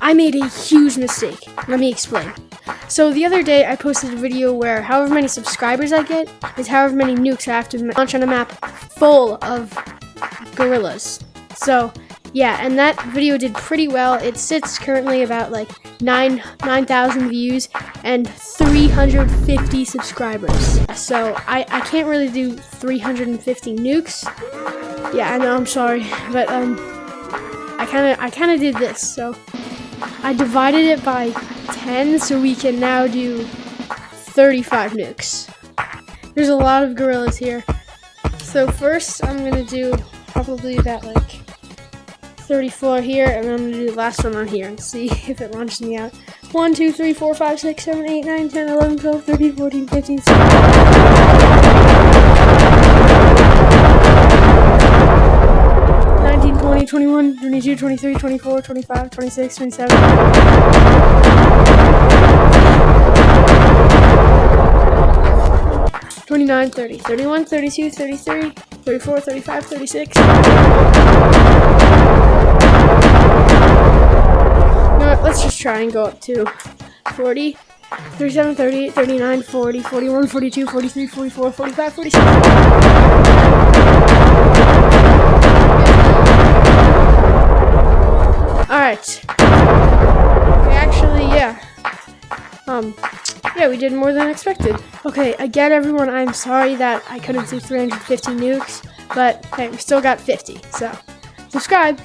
I made a huge mistake. Let me explain. So the other day I posted a video where however many subscribers I get is however many nukes I have to launch on a map full of gorillas. So yeah, and that video did pretty well. It sits currently about like 9,000 views and 350 subscribers. So I can't really do 350 nukes. Yeah, I know, I'm sorry, but I kind of did this. So I divided it by 10, so we can now do 35 nukes. There's a lot of gorillas here. So first, I'm gonna do probably about like 34 here, and I'm gonna do the last one on here and see if it launches me out. 1, 2, 3, 4, 5, 6, 7, 8, 9, 10, 11, 12, 13, 14, 15, 16. 19, 20, 21, 22, 23, 24, 25, 26, 27. 29, 30, 31, 32, 33, 34, 35, 36. Let's just try and go up to 40, 37, 38, 39, 40, 41, 42, 43, 44, 45, 46. Alright. Yeah, we did more than expected. Okay, again, everyone, I'm sorry that I couldn't do 350 nukes, but hey, we still got 50, so subscribe.